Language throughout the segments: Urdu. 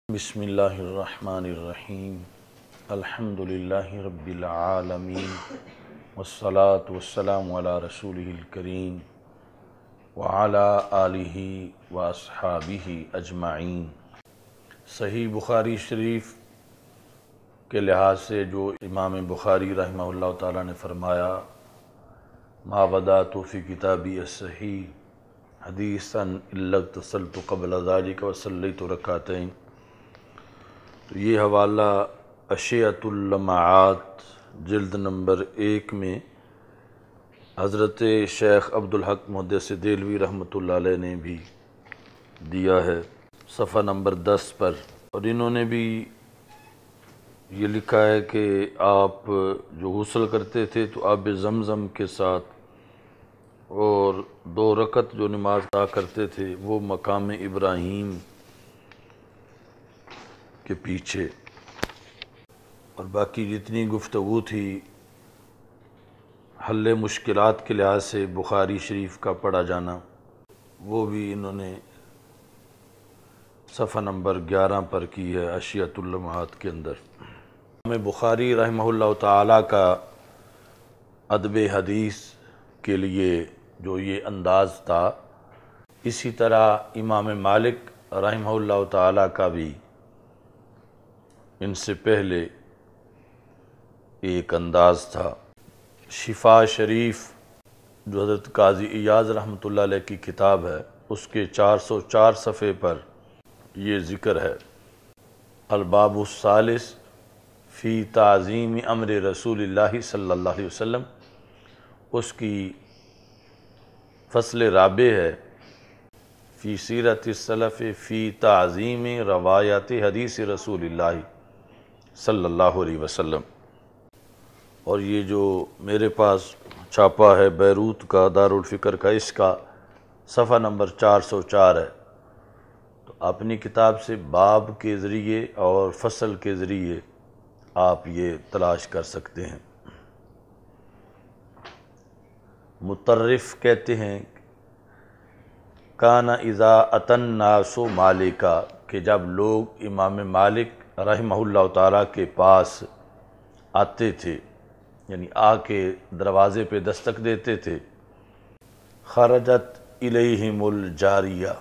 بسم اللہ الرحمن الرحیم الحمد للہ رب العالمین والصلاة والسلام علی رسولہ الکریم وعلی آلہ واصحابہ اجمعین۔ صحیح بخاری شریف کے لحاظ سے جو امام بخاری رحمہ اللہ تعالیٰ نے فرمایا ما بدأت فی کتابی الصحیح حدیثا الا اغتسلت قبل ذلك وصلیت رکعتین، تو یہ حوالہ اشیعۃ اللمعات جلد نمبر 1 میں حضرت شیخ عبدالحق محدث دہلوی رحمۃ اللہ علیہ نے بھی دیا ہے صفحہ نمبر 10 پر، اور انہوں نے بھی یہ لکھا ہے کہ آپ جو غسل کرتے تھے تو آب زمزم کے ساتھ اور 2 رکعت جو نماز ادا کرتے تھے وہ مقام ابراہیم کے پیچھے، اور باقی جتنی گفتگو تھی حل مشکلات کے لحاظ سے بخاری شریف کا پڑھا جانا وہ بھی انہوں نے صفحہ نمبر 11 پر کی ہے اشیعۃ اللمعات کے اندر۔ امام بخاری رحمہ اللہ تعالیٰ کا ادب حدیث کے لیے جو یہ انداز تھا، اسی طرح امام مالک رحمہ اللہ تعالیٰ کا بھی ان سے پہلے ایک انداز تھا۔ شفا شریف جو حضرت قاضی ایاز رحمۃ اللہ علیہ کی کتاب ہے، اس کے 404 صفحے پر یہ ذکر ہے۔ الباب الثالث فی تعظیم امر رسول اللہ صلی اللہ علیہ وسلم، اس کی فصل رابع ہے فی سیرت السلف فی تعظیم روایات حدیث رسول اللہ صلی اللہ علیہ وسلم، اور یہ جو میرے پاس چھاپا ہے بیروت کا دارالفکر کا، اس کا صفحہ نمبر 404 ہے۔ تو اپنی کتاب سے باب کے ذریعے اور فصل کے ذریعے آپ یہ تلاش کر سکتے ہیں۔ مطرف کہتے ہیں کانا اذا اتی الناس مالکا، کہ جب لوگ امام مالک رحمہ اللہ تعالیٰ کے پاس آتے تھے، یعنی آ کے دروازے پہ دستک دیتے تھے، خرجت الیہم الجاریہ،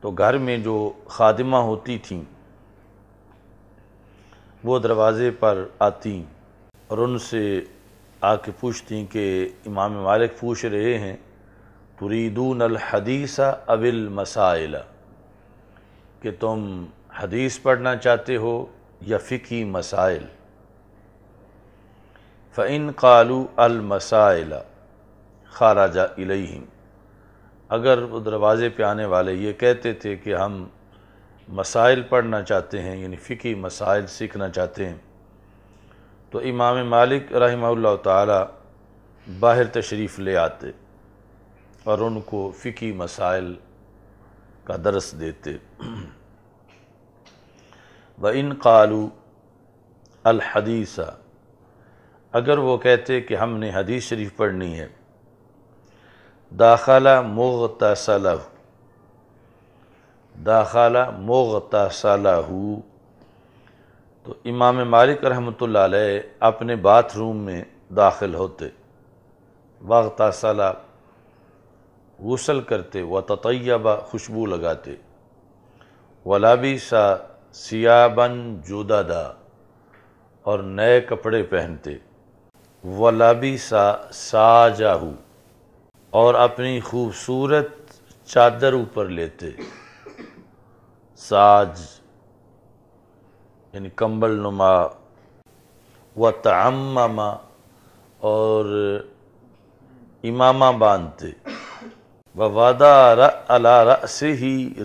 تو گھر میں جو خادمہ ہوتی تھیں وہ دروازے پر آتیں اور ان سے آ کے پوچھتیں کہ امام مالک پوچھ رہے ہیں تريدون الحدیث او المسائل، کہ تم حدیث پڑھنا چاہتے ہو یا فقہی مسائل۔ فَإِن قَالُوا الْمَسَائِلَ خَرَجَ إِلَيْهِمْ، اگر وہ دروازے پہ آنے والے یہ کہتے تھے کہ ہم مسائل پڑھنا چاہتے ہیں، یعنی فقہی مسائل سیکھنا چاہتے ہیں، تو امام مالک رحمہ اللہ تعالی باہر تشریف لے آتے اور ان کو فقہی مسائل کا درس دیتے۔ وَإِن قَالُوا الْحَدِيثَ، اگر وہ کہتے کہ ہم نے حدیث شریف پڑھنی ہے، داخل مغتسلہ، داخل مغتسلہ، تو امام مالک رحمۃ اللہ علیہ اپنے باتھ روم میں داخل ہوتے، واغتسل غسل کرتے، وتطیب خوشبو لگاتے، ولبس ثیابا جددا اور نئے کپڑے پہنتے، ولبس ساجہ اور اپنی خوبصورت چادر اوپر لیتے، ساج یعنی کمبل نما، وتعمم اور امامہ باندھتے، ووضع علی رأسہ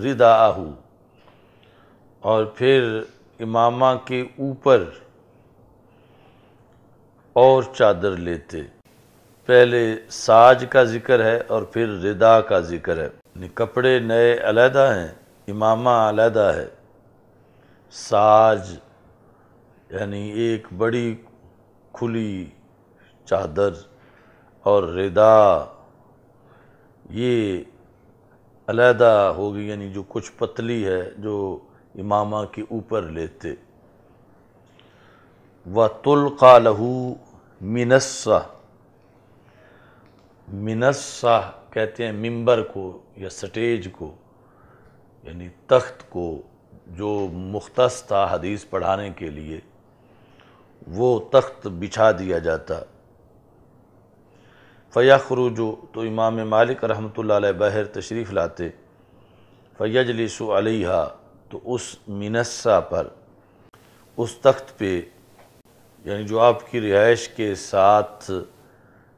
رداءہ اور پھر امامہ کے اوپر اور چادر لیتے۔ پہلے ساج کا ذکر ہے اور پھر ردا کا ذکر ہے، یعنی کپڑے نئے علیحدہ ہیں، امامہ علیحدہ ہے۔ ساج یعنی ایک بڑی کھلی چادر، اور ردا یہ علیحدہ ہوگی، یعنی جو کچھ پتلی ہے جو امامہ کے اوپر لیتے۔ وَتُلْقَى لَهُ مِنَسَّةٌ، منصہ کہتے ہیں ممبر کو یا سٹیج کو، یعنی تخت کو جو مختص تھا حدیث پڑھانے کے لیے، وہ تخت بچھا دیا جاتا۔ فَيَخْرُجُ، تو امام مالک رحمۃ اللہ علیہ باہر تشریف لاتے، فَيَجْلِسُ عَلَيْهَا، تو اس منصہ پر، اس تخت پہ، یعنی جو آپ کی رہائش کے ساتھ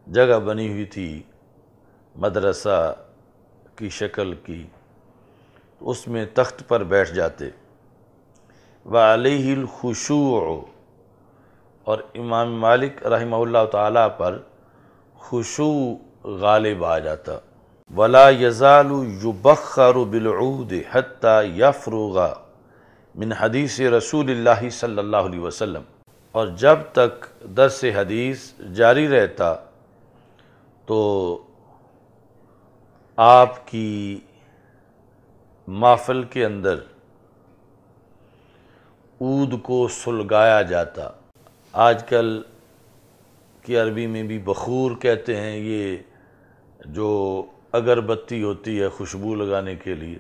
جگہ بنی ہوئی تھی مدرسہ کی شکل کی، اس میں تخت پر بیٹھ جاتے۔ وَعَلَيْهِ الْخُشُوعُ، اور امام مالک رحمہ اللہ تعالیٰ پر خشوع غالب آ جاتا۔ وَلَا يَزَالُ يُبَخَّرُ بِالْعُودِ حَتَّى يَفْرُغَ من حدیث رسول اللہ صلی اللہ علیہ وسلم، اور جب تک درس حدیث جاری رہتا تو آپ کی محفل کے اندر عود کو سلگایا جاتا۔ آج کل کی عربی میں بھی بخور کہتے ہیں، یہ جو اگربتی ہوتی ہے خوشبو لگانے کے لیے،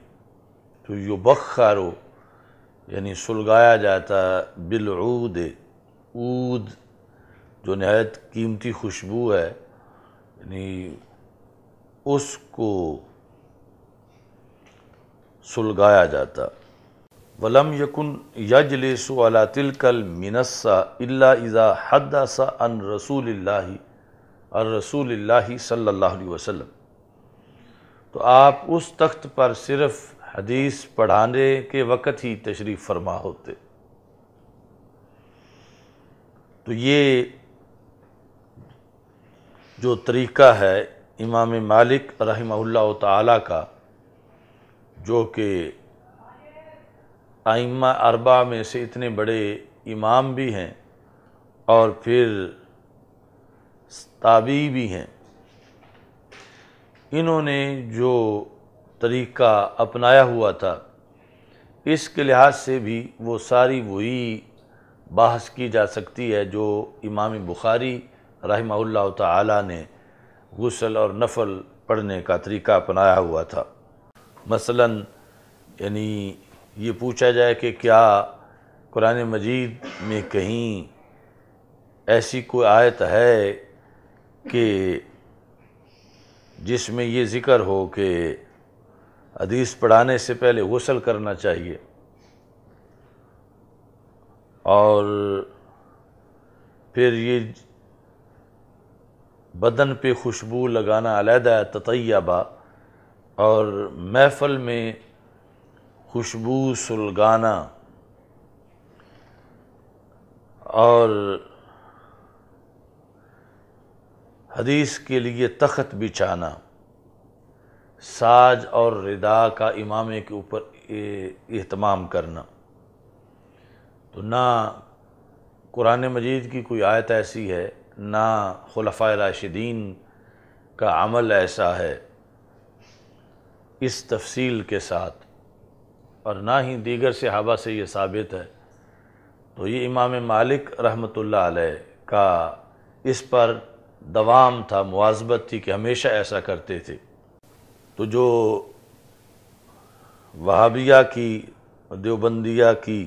تو یبخر، یعنی سلگایا جاتا بالعود، عود جو نہایت قیمتی خوشبو ہے، یعنی اس کو سلگایا جاتا۔ وَلَمْ يَكُنْ يَجْلِسُ عَلَى تِلْكَ الْمِنَصَّةِ إِلَّا إِذَا حَدَّثَ عَنْ رسول اللہ صلی اللہ علیہ وسلم، تو آپ اس تخت پر صرف حدیث پڑھانے کے وقت ہی تشریف فرما ہوتے۔ تو یہ جو طریقہ ہے امام مالک رحمہ اللہ تعالیٰ کا، جو کہ ائمہ اربعہ میں سے اتنے بڑے امام بھی ہیں اور پھر تابعی بھی ہیں، انہوں نے جو طریقہ اپنایا ہوا تھا، اس کے لحاظ سے بھی وہ ساری وہی بحث کی جا سکتی ہے جو امام بخاری رحمہ اللہ تعالیٰ نے غسل اور نفل پڑھنے کا طریقہ اپنایا ہوا تھا۔ مثلاً یعنی یہ پوچھا جائے کہ کیا قرآن مجید میں کہیں ایسی کوئی آیت ہے کہ جس میں یہ ذکر ہو کہ حدیث پڑھانے سے پہلے غسل کرنا چاہیے، اور پھر یہ بدن پہ خوشبو لگانا علیحدہ تطیبہ، اور محفل میں خوشبو سلگانا، اور حدیث کے لیے تخت بچھانا، ساج اور ردا کا امامے کے اوپر اہتمام کرنا، تو نہ قرآن مجید کی کوئی آیت ایسی ہے، نہ خلفائے راشدین کا عمل ایسا ہے اس تفصیل کے ساتھ، اور نہ ہی دیگر صحابہ سے یہ ثابت ہے۔ تو یہ امام مالک رحمۃ اللہ علیہ کا اس پر دوام تھا، مواظبت تھی کہ ہمیشہ ایسا کرتے تھے۔ تو جو وہابیہ کی، دیوبندیہ کی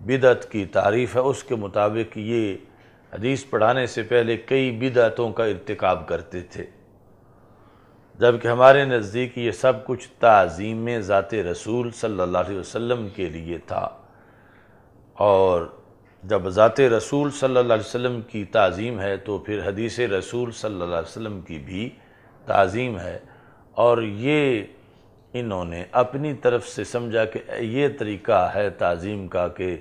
بدعت کی تعریف ہے، اس کے مطابق یہ حدیث پڑھانے سے پہلے کئی بدعتوں کا ارتکاب کرتے تھے، جبکہ ہمارے نزدیک یہ سب کچھ تعظیم ذات رسول صلی اللہ علیہ وسلم کے لیے تھا، اور جب ذات رسول صلی اللہ علیہ وسلم کی تعظیم ہے تو پھر حدیث رسول صلی اللہ علیہ وسلم کی بھی تعظیم ہے، اور یہ انہوں نے اپنی طرف سے سمجھا کہ یہ طریقہ ہے تعظیم کا کہ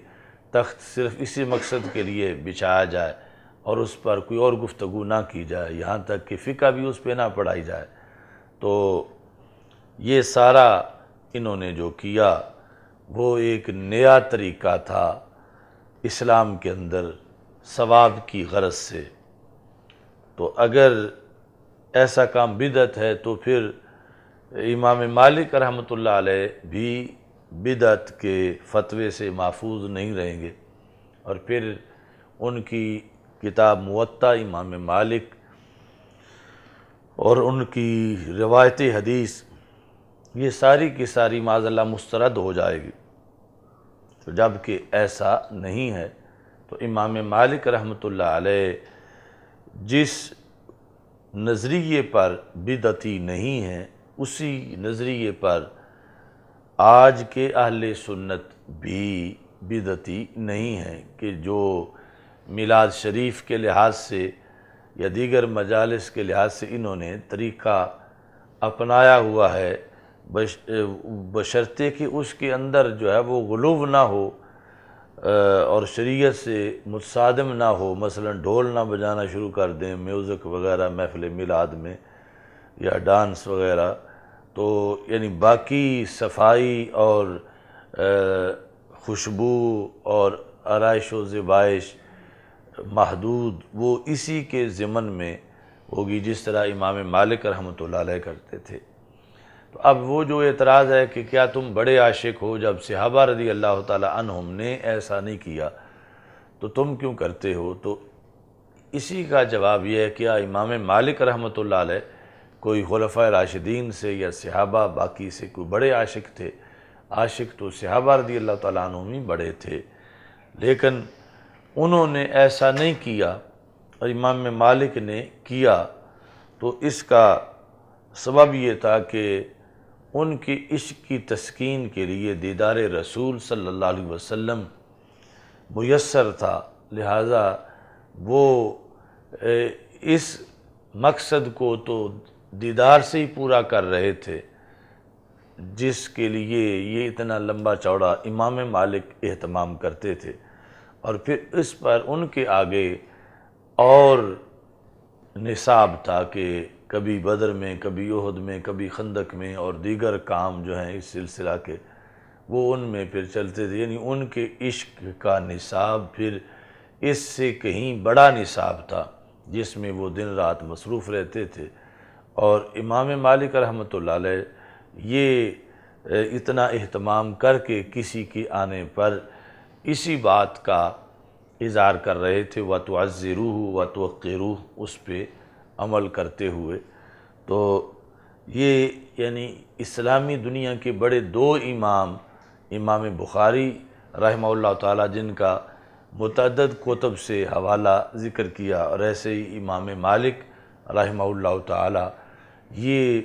تخت صرف اسی مقصد کے لیے بچھایا جائے اور اس پر کوئی اور گفتگو نہ کی جائے، یہاں تک کہ فقہ بھی اس پہ نہ پڑھائی جائے۔ تو یہ سارا انہوں نے جو کیا وہ ایک نیا طریقہ تھا اسلام کے اندر ثواب کی غرض سے۔ تو اگر ایسا کام بدعت ہے تو پھر امام مالک رحمۃ اللہ علیہ بھی بدعت کے فتوے سے محفوظ نہیں رہیں گے، اور پھر ان کی کتاب موطا امام مالک اور ان کی روایت حدیث یہ ساری کی ساری معاذ اللہ مسترد ہو جائے گی۔ تو جب کہ ایسا نہیں ہے، تو امام مالک رحمۃ اللہ علیہ جس نظریے پر بدعتی نہیں ہے، اسی نظریے پر آج کے اہل سنت بھی بدعتی نہیں ہیں، کہ جو میلاد شریف کے لحاظ سے یا دیگر مجالس کے لحاظ سے انہوں نے طریقہ اپنایا ہوا ہے، بشرطے کہ اس کے اندر جو ہے وہ غلو نہ ہو اور شریعت سے متصادم نہ ہو، مثلا ڈھول نہ بجانا شروع کر دیں، میوزک وغیرہ محفل میلاد میں یا ڈانس وغیرہ، تو یعنی باقی صفائی اور خوشبو اور آرائش و زیبائش محدود وہ اسی کے ضمن میں ہوگی، جس طرح امام مالک رحمۃ اللہ علیہ کرتے تھے۔ تو اب وہ جو اعتراض ہے کہ کیا تم بڑے عاشق ہو، جب صحابہ رضی اللہ تعالی عنہم نے ایسا نہیں کیا تو تم کیوں کرتے ہو؟ تو اسی کا جواب یہ ہے کہ امام مالک رحمۃ اللہ علیہ کوئی خلفۂ راشدین سے یا صحابہ باقی سے کوئی بڑے عاشق تھے؟ عاشق تو صحابہ رضی اللہ تعالیٰ عنہم ہی بڑے تھے، لیکن انہوں نے ایسا نہیں کیا اور امام مالک نے کیا، تو اس کا سبب یہ تھا کہ ان کی عشق کی تسکین کے لیے دیدار رسول صلی اللہ علیہ وسلم میسر تھا، لہذا وہ اس مقصد کو تو دیدار سے ہی پورا کر رہے تھے، جس کے لیے یہ اتنا لمبا چوڑا امام مالک اہتمام کرتے تھے، اور پھر اس پر ان کے آگے اور نصاب تھا کہ کبھی بدر میں، کبھی احد میں، کبھی خندق میں، اور دیگر کام جو ہیں اس سلسلہ کے وہ ان میں پھر چلتے تھے، یعنی ان کے عشق کا نصاب پھر اس سے کہیں بڑا نصاب تھا، جس میں وہ دن رات مصروف رہتے تھے۔ اور امام مالک رحمۃ اللہ علیہ یہ اتنا اہتمام کر کے کسی کے آنے پر اسی بات کا اظہار کر رہے تھے، وَتُعَزِّرُوهُ وَتُوَقِّرُوهُ، اس پہ عمل کرتے ہوئے۔ تو یہ یعنی اسلامی دنیا کے بڑے دو امام بخاری رحمہ اللہ تعالی، جن کا متعدد کتب سے حوالہ ذکر کیا، اور ایسے ہی امام مالک رحمہ اللہ تعالی، یہ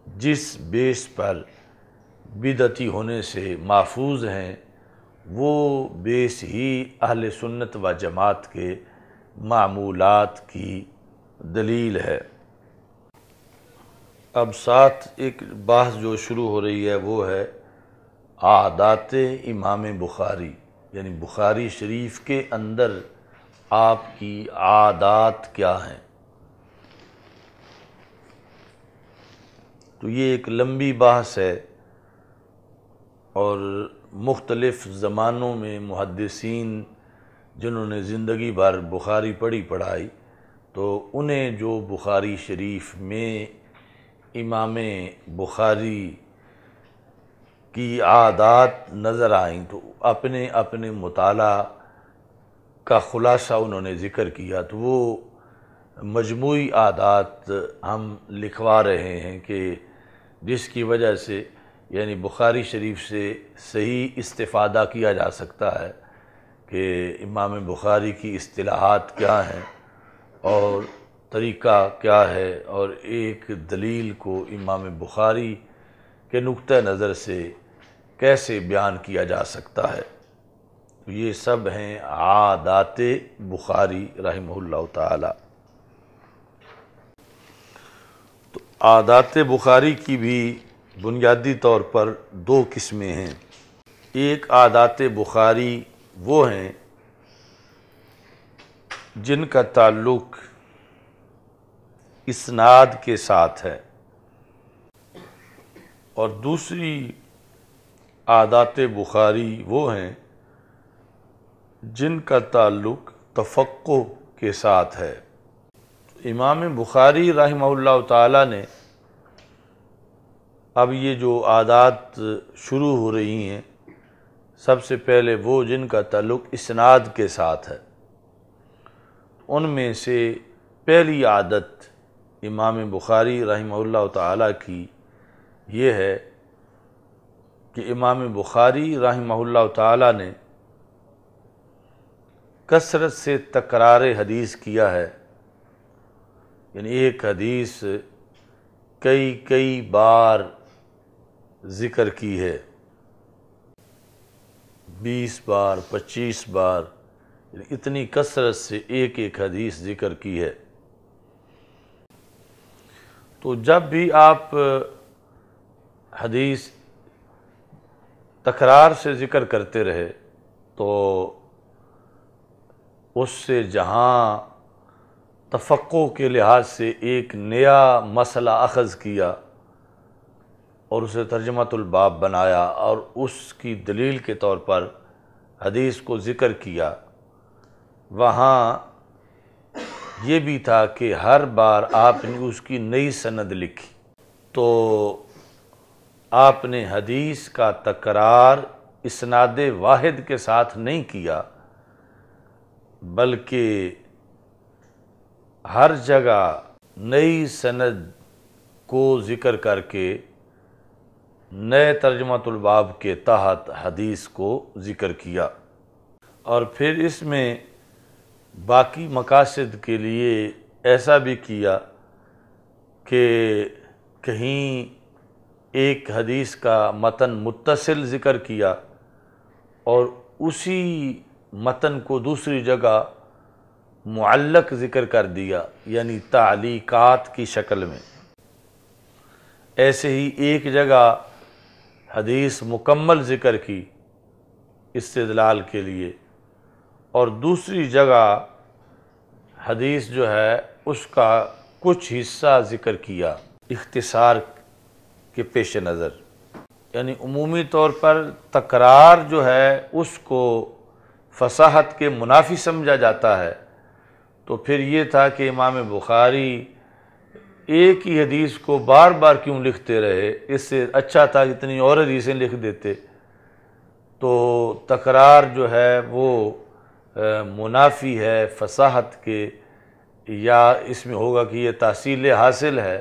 جس بیس پر بدعتی ہونے سے محفوظ ہیں وہ بیس ہی اہل سنت و جماعت کے معمولات کی دلیل ہے۔ اب ساتھ ایک بحث جو شروع ہو رہی ہے وہ ہے عادات امام بخاری، یعنی بخاری شریف کے اندر آپ کی عادات کیا ہیں۔ تو یہ ایک لمبی بحث ہے، اور مختلف زمانوں میں محدثین جنہوں نے زندگی بھر بخاری پڑھائی، تو انہیں جو بخاری شریف میں امام بخاری کی عادات نظر آئیں تو اپنے مطالعہ کا خلاصہ انہوں نے ذکر کیا، تو وہ مجموعی عادات ہم لکھوا رہے ہیں کہ جس کی وجہ سے یعنی بخاری شریف سے صحیح استفادہ کیا جا سکتا ہے کہ امام بخاری کی اصطلاحات کیا ہیں اور طریقہ کیا ہے، اور ایک دلیل کو امام بخاری کے نقطہ نظر سے کیسے بیان کیا جا سکتا ہے۔ یہ سب ہیں عادات بخاری رحمہ اللہ تعالی۔ تو عادات بخاری کی بھی بنیادی طور پر دو قسمیں ہیں۔ ایک عادات بخاری وہ ہیں جن کا تعلق اسناد کے ساتھ ہے، اور دوسری عادات بخاری وہ ہیں جن کا تعلق تفقہ کے ساتھ ہے۔ امام بخاری رحمہ اللہ تعالی نے اب یہ جو عادات شروع ہو رہی ہیں، سب سے پہلے وہ جن کا تعلق اسناد کے ساتھ ہے، ان میں سے پہلی عادت امام بخاری رحمہ اللہ تعالیٰ کی یہ ہے کہ امام بخاری رحمہ اللہ تعالیٰ نے کثرت سے تکرار حدیث کیا ہے، یعنی ایک حدیث کئی بار ذکر کی ہے، 20 بار 25 بار، یعنی اتنی کثرت سے ایک حدیث ذکر کی ہے۔ تو جب بھی آپ حدیث تکرار سے ذکر کرتے رہے تو اس سے جہاں تفقہ کے لحاظ سے ایک نیا مسئلہ اخذ کیا اور اسے ترجمۃ الباب بنایا اور اس کی دلیل کے طور پر حدیث کو ذکر کیا، وہاں یہ بھی تھا کہ ہر بار آپ نے اس کی نئی سند لکھی، تو آپ نے حدیث کا تکرار اسناد واحد کے ساتھ نہیں کیا، بلکہ ہر جگہ نئی سند کو ذکر کر کے نئے ترجمۃ الباب کے تحت حدیث کو ذکر کیا، اور پھر اس میں باقی مقاصد کے لیے ایسا بھی کیا کہ کہیں ایک حدیث کا متن متصل ذکر کیا اور اسی متن کو دوسری جگہ معلق ذکر کر دیا، یعنی تعلیقات کی شکل میں۔ ایسے ہی ایک جگہ حدیث مکمل ذکر کی استدلال کے لیے اور دوسری جگہ حدیث جو ہے اس کا کچھ حصہ ذکر کیا اختصار کے پیش نظر، یعنی عمومی طور پر تکرار جو ہے اس کو فصاحت کے منافی سمجھا جاتا ہے، تو پھر یہ تھا کہ امام بخاری ایک ہی حدیث کو بار بار کیوں لکھتے رہے، اس سے اچھا تھا اتنی اور حدیثیں لکھ دیتے۔ تو تکرار جو ہے وہ منافی ہے فصاحت کے، یا اس میں ہوگا کہ یہ تحصیل حاصل ہے،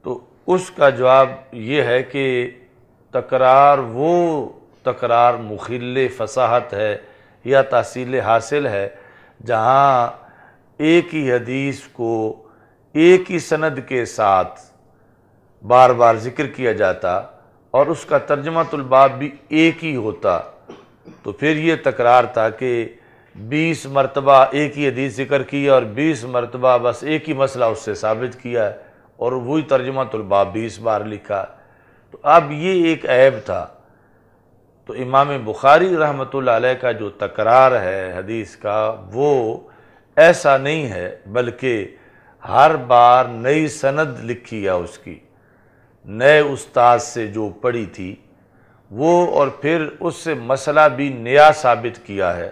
تو اس کا جواب یہ ہے کہ وہ تکرار مخل فصاحت ہے یا تحصیل حاصل ہے جہاں ایک ہی حدیث کو ایک ہی سند کے ساتھ بار بار ذکر کیا جاتا اور اس کا ترجمۃ الباب بھی ایک ہی ہوتا، تو پھر یہ تکرار تھا کہ 20 مرتبہ ایک ہی حدیث ذکر کی اور 20 مرتبہ بس ایک ہی مسئلہ اس سے ثابت کیا ہے اور وہی ترجمۃ الباب 20 بار لکھا۔ تو اب یہ ایک عیب تھا، تو امام بخاری رحمۃ اللہ علیہ کا جو تکرار ہے حدیث کا وہ ایسا نہیں ہے، بلکہ ہر بار نئی سند لکھی ہے اس کی، نئے استاد سے جو پڑھی تھی وہ، اور پھر اس سے مسئلہ بھی نیا ثابت کیا ہے،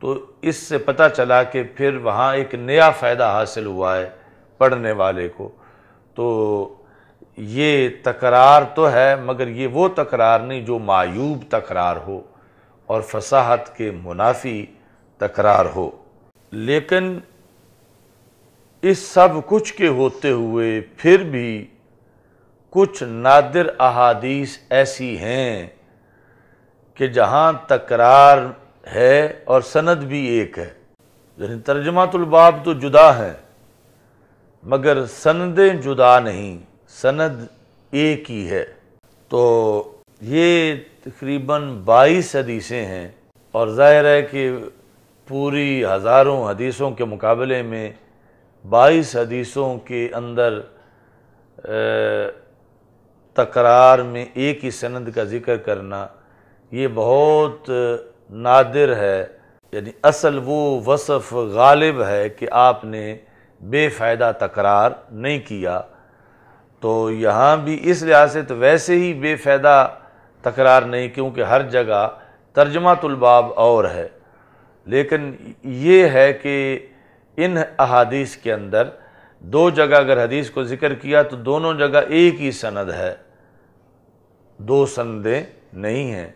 تو اس سے پتہ چلا کہ پھر وہاں ایک نیا فائدہ حاصل ہوا ہے پڑھنے والے کو۔ تو یہ تکرار تو ہے، مگر یہ وہ تکرار نہیں جو معیوب تکرار ہو اور فصاحت کے منافی تکرار ہو۔ لیکن اس سب کچھ کے ہوتے ہوئے پھر بھی کچھ نادر احادیث ایسی ہیں کہ جہاں تکرار ہے اور سند بھی ایک ہے، یعنی ترجمۃ الباب تو جدا ہیں مگر سندیں جدا نہیں، سند ایک ہی ہے۔ تو یہ تقریباً 22 حدیثیں ہیں، اور ظاہر ہے کہ پوری ہزاروں حدیثوں کے مقابلے میں 22 حدیثوں کے اندر تکرار میں ایک ہی سند کا ذکر کرنا یہ بہت نادر ہے، یعنی اصل وہ وصف غالب ہے کہ آپ نے بے فائدہ تکرار نہیں کیا، تو یہاں بھی اس لحاظ سے تو ویسے ہی بے فائدہ تکرار نہیں، کیونکہ ہر جگہ ترجمۃ الباب اور ہے، لیکن یہ ہے کہ ان احادیث کے اندر دو جگہ اگر حدیث کو ذکر کیا تو دونوں جگہ ایک ہی سند ہے، دو سندیں نہیں ہیں،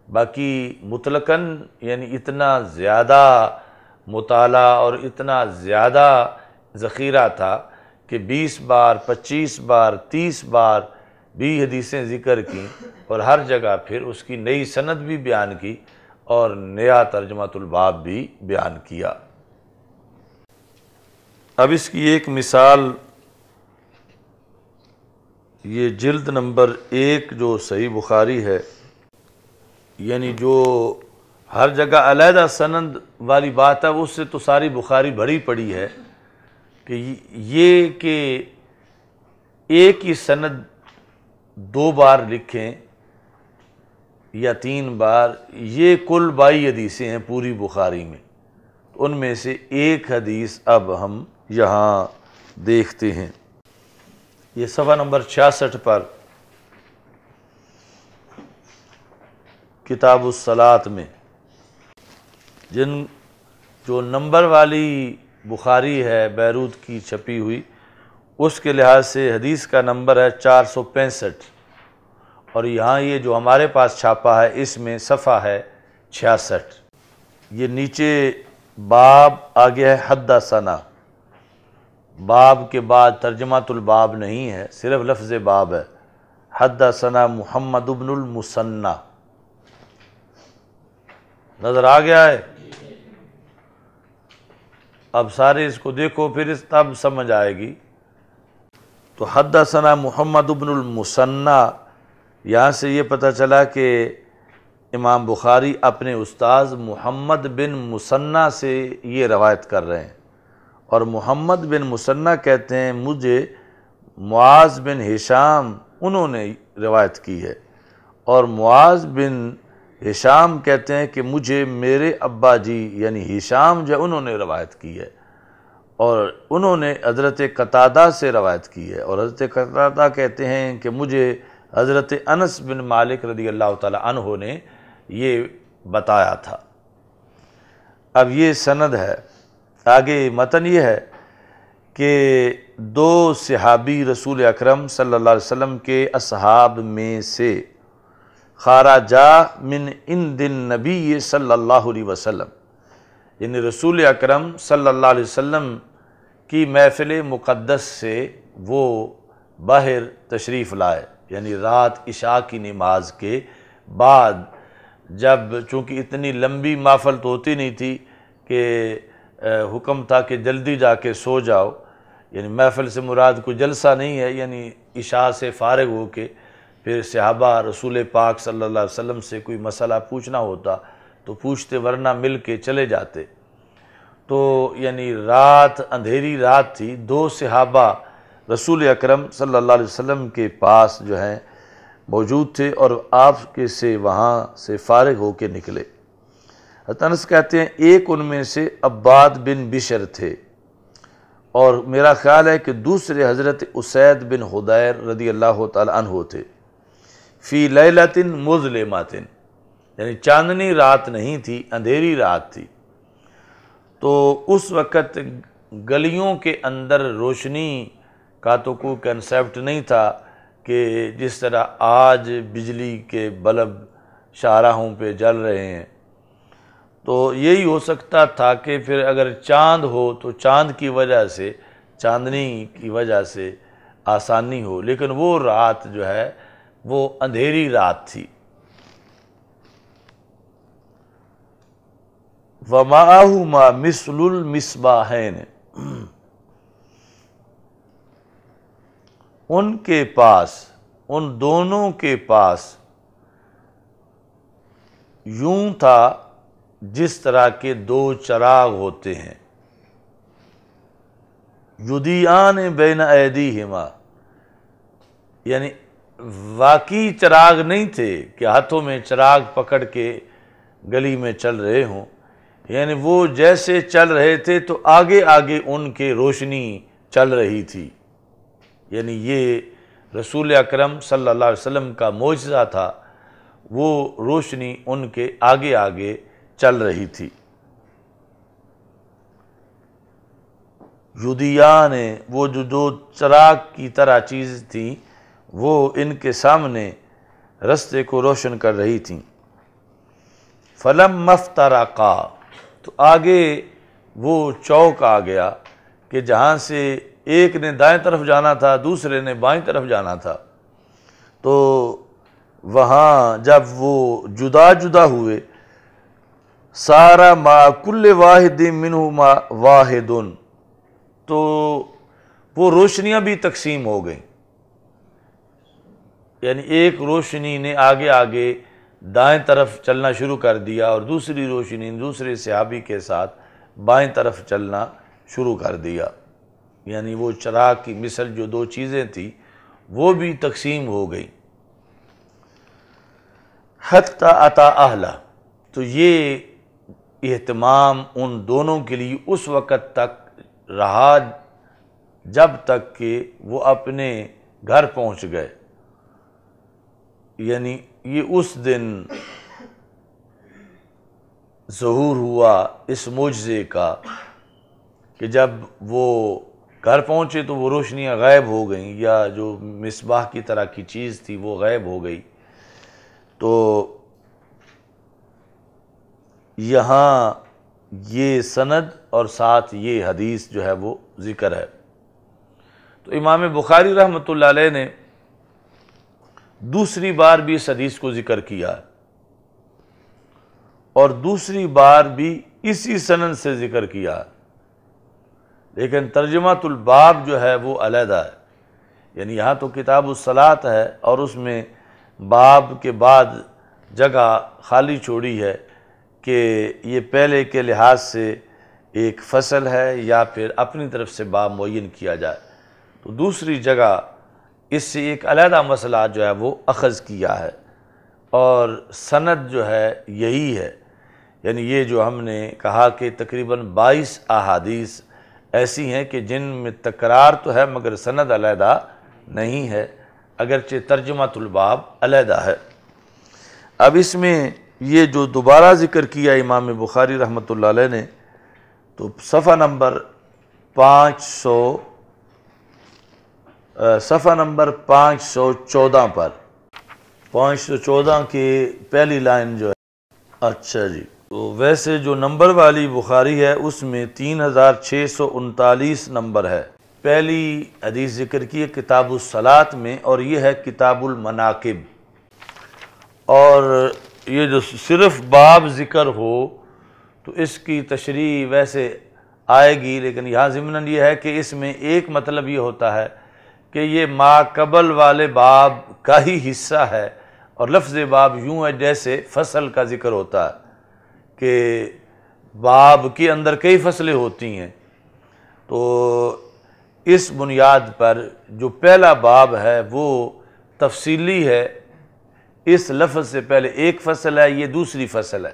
باقی مطلقاً یعنی اتنا زیادہ مطالعہ اور اتنا زیادہ ذخیرہ تھا کہ 20 بار 25 بار 30 بار بھی حدیثیں ذکر کی، اور ہر جگہ پھر اس کی نئی سند بھی بیان کی اور نیا ترجمۃ الباب بھی بیان کیا۔ اب اس کی ایک مثال یہ جلد نمبر 1 جو صحیح بخاری ہے، یعنی جو ہر جگہ علیحدہ سند والی بات ہے اس سے تو ساری بخاری بھری پڑی ہے، کہ یہ کہ ایک ہی سند 2 بار لکھیں یا 3 بار، یہ کل 22 حدیثیں ہیں پوری بخاری میں، ان میں سے ایک حدیث اب ہم یہاں دیکھتے ہیں۔ یہ صفحہ نمبر 66 پر کتاب الصلاۃ میں جو نمبر والی بخاری ہے بیروت کی چھپی ہوئی، اس کے لحاظ سے حدیث کا نمبر ہے 465، اور یہاں یہ جو ہمارے پاس چھاپا ہے اس میں صفحہ ہے 66۔ یہ نیچے باب آگے ہے حدثنا، باب کے بعد ترجمۃ الباب نہیں ہے، صرف لفظ باب ہے، حدثنا محمد بن المثنى، نظر آ گیا ہے؟ اب سارے اس کو دیکھو پھر تب سمجھ آئے گی۔ تو حدثنا محمد بن المثنى، یہاں سے یہ پتہ چلا کہ امام بخاری اپنے استاذ محمد بن مثنى سے یہ روایت کر رہے ہیں، اور محمد بن مثنى کہتے ہیں مجھے معاذ بن ہشام انہوں نے روایت کی ہے، اور معاذ بن ہشام کہتے ہیں کہ مجھے میرے ابا جی یعنی ہشام جو انہوں نے روایت کی ہے، اور انہوں نے حضرت قتادہ سے روایت کی ہے، اور حضرت قتادہ کہتے ہیں کہ مجھے حضرت انس بن مالک رضی اللہ تعالی عنہ نے یہ بتایا تھا۔ اب یہ سند ہے، آگے متن یہ ہے کہ 2 صحابی رسول اکرم صلی اللہ علیہ وسلم کے اصحاب میں سے خارجا من عند النبی صلی اللہ علیہ وسلم، یعنی رسول اکرم صلی اللہ علیہ وسلم کی محفل مقدس سے وہ باہر تشریف لائے، یعنی رات عشاء کی نماز کے بعد، جب چونکہ اتنی لمبی محفل تو ہوتی نہیں تھی کہ حکم تھا کہ جلدی جا کے سو جاؤ، یعنی محفل سے مراد کوئی جلسہ نہیں ہے، یعنی عشاء سے فارغ ہو کے پھر صحابہ رسول پاک صلی اللہ علیہ وسلم سے کوئی مسئلہ پوچھنا ہوتا تو پوچھتے، ورنہ مل کے چلے جاتے۔ تو یعنی رات اندھیری رات تھی، 2 صحابہ رسول اکرم صلی اللہ علیہ وسلم کے پاس جو ہیں موجود تھے، اور آپ کے سے وہاں سے فارغ ہو کے نکلے۔ حضرت انس کہتے ہیں ایک ان میں سے عباد بن بشر تھے، اور میرا خیال ہے کہ دوسرے حضرت اسید بن حدیر رضی اللہ تعالی عنہ تھے، فی لیلۃ مظلمۃ، یعنی چاندنی رات نہیں تھی، اندھیری رات تھی۔ تو اس وقت گلیوں کے اندر روشنی کا تو کوئی کنسیپٹ نہیں تھا کہ جس طرح آج بجلی کے بلب شاہراہوں پہ جل رہے ہیں، تو یہی ہو سکتا تھا کہ پھر اگر چاند ہو تو چاند کی وجہ سے، چاندنی کی وجہ سے آسانی ہو، لیکن وہ رات جو ہے وہ اندھیری رات تھی۔ وَمَعَهُمَا مِثْلُ الْمِصْبَاحَيْنِ، ان کے پاس، ان دونوں کے پاس یوں تھا جس طرح کے 2 چراغ ہوتے ہیں، یُضِیئَانِ بَیْنَ أَیْدِیہِمَا، یعنی واقعی چراغ نہیں تھے کہ ہاتھوں میں چراغ پکڑ کے گلی میں چل رہے ہوں، یعنی وہ جیسے چل رہے تھے تو آگے آگے ان کے روشنی چل رہی تھی، یعنی یہ رسول اکرم صلی اللہ علیہ وسلم کا معجزہ تھا، وہ روشنی ان کے آگے آگے چل رہی تھی۔ یُضِیّان، وہ جو چراغ کی طرح چیز تھی وہ ان کے سامنے رستے کو روشن کر رہی تھیں۔ فلم افترقا، تو آگے وہ چوک آ گیا کہ جہاں سے ایک نے دائیں طرف جانا تھا دوسرے نے بائیں طرف جانا تھا، تو وہاں جب وہ جدا جدا ہوئے، سارا ما کل واحد منہما واحد، تو وہ روشنیاں بھی تقسیم ہو گئیں، یعنی ایک روشنی نے آگے آگے دائیں طرف چلنا شروع کر دیا اور دوسری روشنی دوسرے صحابی کے ساتھ بائیں طرف چلنا شروع کر دیا، یعنی وہ چراغ کی مثل جو دو چیزیں تھیں وہ بھی تقسیم ہو گئی۔ حتی اتا اہلہ، تو یہ اہتمام ان دونوں کے لیے اس وقت تک رہا جب تک کہ وہ اپنے گھر پہنچ گئے، یعنی یہ اس دن ظہور ہوا اس معجزے کا کہ جب وہ گھر پہنچے تو وہ روشنیاں غائب ہو گئیں، یا جو مصباح کی طرح کی چیز تھی وہ غائب ہو گئی۔ تو یہاں یہ سند اور ساتھ یہ حدیث جو ہے وہ ذکر ہے۔ تو امام بخاری رحمۃ اللہ علیہ نے دوسری بار بھی اس حدیث کو ذکر کیا اور دوسری بار بھی اسی سند سے ذکر کیا، لیکن ترجمۃ الباب جو ہے وہ علیحدہ ہے، یعنی یہاں تو کتاب الصلاۃ ہے اور اس میں باب کے بعد جگہ خالی چھوڑی ہے کہ یہ پہلے کے لحاظ سے ایک فصل ہے یا پھر اپنی طرف سے باب معین کیا جائے، تو دوسری جگہ اس سے ایک علیحدہ مسئلہ جو ہے وہ اخذ کیا ہے، اور سند جو ہے یہی ہے، یعنی یہ جو ہم نے کہا کہ تقریباً 22 احادیث ایسی ہیں کہ جن میں تکرار تو ہے مگر سند علیحدہ نہیں ہے، اگرچہ ترجمۃ الباب علیحدہ ہے۔ اب اس میں یہ جو دوبارہ ذکر کیا امام بخاری رحمۃ اللہ علیہ نے، تو صفحہ نمبر 514 پر 514 کی پہلی لائن جو ہے، اچھا جی، تو ویسے جو نمبر والی بخاری ہے اس میں 3639 نمبر ہے۔ پہلی حدیث ذکر کی ہے کتاب الصلاۃ میں، اور یہ ہے کتاب المناقب، اور یہ جو صرف باب ذکر ہو تو اس کی تشریح ویسے آئے گی، لیکن یہاں ضمناً یہ ہے کہ اس میں ایک مطلب یہ ہوتا ہے کہ یہ ما قبل والے باب کا ہی حصہ ہے، اور لفظ باب یوں ہے جیسے فصل کا ذکر ہوتا ہے کہ باب کے اندر کئی فصلیں ہوتی ہیں، تو اس بنیاد پر جو پہلا باب ہے وہ تفصیلی ہے، اس لفظ سے پہلے ایک فصل ہے، یہ دوسری فصل ہے،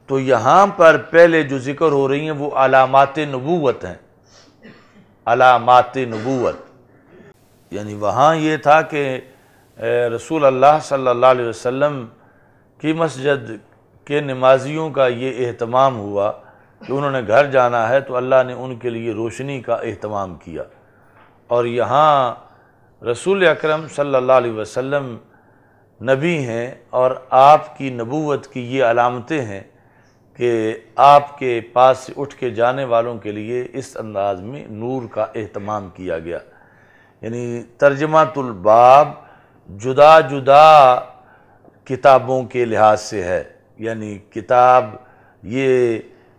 تو یہاں پر پہلے جو ذکر ہو رہی ہیں وہ علامات نبوت ہیں، علامات نبوت، یعنی وہاں یہ تھا کہ رسول اللہ صلی اللہ علیہ وسلم کی مسجد کے نمازیوں کا یہ اہتمام ہوا کہ انہوں نے گھر جانا ہے تو اللہ نے ان کے لیے روشنی کا اہتمام کیا، اور یہاں رسول اکرم صلی اللہ علیہ وسلم نبی ہیں، اور آپ کی نبوت کی یہ علامتیں ہیں کہ آپ کے پاس سے اٹھ کے جانے والوں کے لیے اس انداز میں نور کا اہتمام کیا گیا، یعنی ترجمۃ الباب جدا جدا کتابوں کے لحاظ سے ہے، یعنی کتاب یہ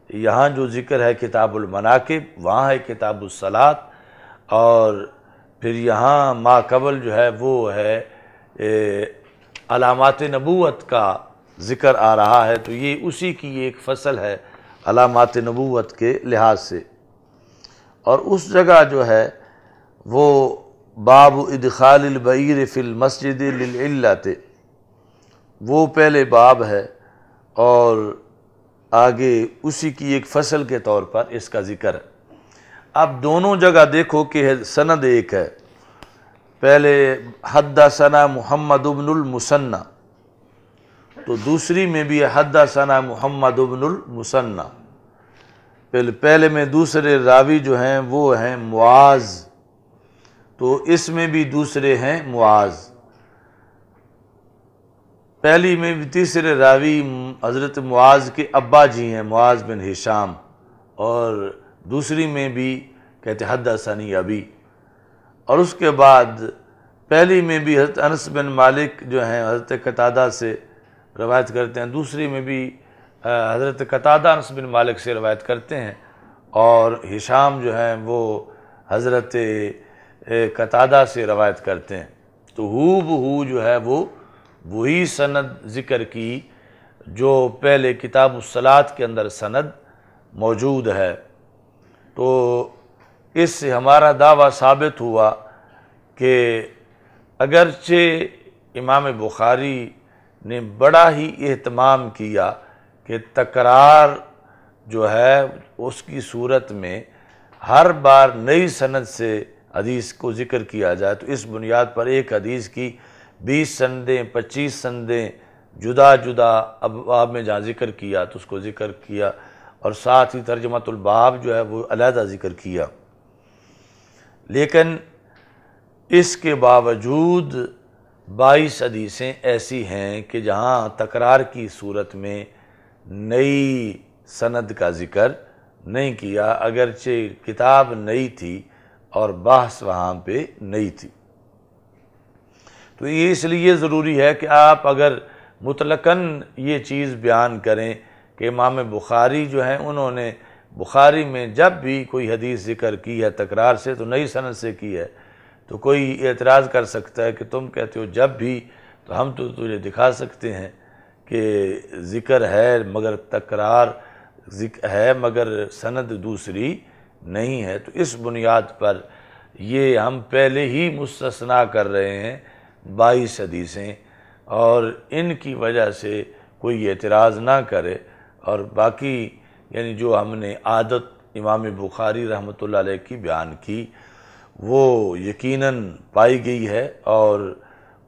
یہاں جو ذکر ہے کتاب المناقب، وہاں ہے کتاب الصلاۃ، اور پھر یہاں ما قبل جو ہے وہ ہے علامات نبوت کا ذکر آ رہا ہے، تو یہ اسی کی ایک فصل ہے علامات نبوت کے لحاظ سے۔ اور اس جگہ جو ہے وہ باب ادخال البعیر فی المسجد للعلت، وہ پہلے باب ہے، اور آگے اسی کی ایک فصل کے طور پر اس کا ذکر ہے۔ اب دونوں جگہ دیکھو کہ سند ایک ہے، پہلے حدثنا محمد بن المثنى، تو دوسری میں بھی حدثنا محمد بن المثنى، پہلے میں دوسرے راوی جو ہیں وہ ہیں معاذ، تو اس میں بھی دوسرے ہیں معاذ، پہلی میں بھی تیسرے راوی حضرت معاذ کے ابا جی ہیں، معاذ بن ہشام، اور دوسری میں بھی کہتے حدثنی ابی، اور اس کے بعد پہلی میں بھی حضرت انس بن مالک جو ہیں حضرت قتادہ سے روایت کرتے ہیں، دوسری میں بھی حضرت قتادہ انس بن مالک سے روایت کرتے ہیں، اور ہشام جو ہیں وہ حضرت قتادہ سے روایت کرتے ہیں۔ تو ہو بہو جو ہے وہ وہی سند ذکر کی جو پہلے کتاب الصلاۃ کے اندر سند موجود ہے۔ تو اس سے ہمارا دعویٰ ثابت ہوا کہ اگرچہ امام بخاری نے بڑا ہی اہتمام کیا کہ تکرار جو ہے اس کی صورت میں ہر بار نئی سند سے حدیث کو ذکر کیا جائے، تو اس بنیاد پر ایک حدیث کی 20 سندیں 25 سندیں جدا جدا ابواب میں جہاں ذکر کیا تو اس کو ذکر کیا، اور ساتھ ہی ترجمۃ الباب جو ہے وہ علیحدہ ذکر کیا۔ لیکن اس کے باوجود 22 حدیثیں ایسی ہیں کہ جہاں تکرار کی صورت میں نئی سند کا ذکر نہیں کیا، اگرچہ کتاب نئی تھی اور بحث وہاں پہ نئی تھی۔ تو یہ اس لیے ضروری ہے کہ آپ اگر مطلقاً یہ چیز بیان کریں کہ امام بخاری جو ہیں انہوں نے بخاری میں جب بھی کوئی حدیث ذکر کی ہے تکرار سے تو نئی سند سے کی ہے، تو کوئی اعتراض کر سکتا ہے کہ تم کہتے ہو جب بھی، تو ہم تو تجھے دکھا سکتے ہیں کہ ذکر ہے مگر تکرار ذکر ہے مگر سند دوسری نہیں ہے۔ تو اس بنیاد پر یہ ہم پہلے ہی مستثنیٰ کر رہے ہیں 22 حدیثیں، اور ان کی وجہ سے کوئی اعتراض نہ کرے، اور باقی یعنی جو ہم نے عادت امام بخاری رحمۃ اللہ علیہ کی بیان کی وہ یقیناً پائی گئی ہے، اور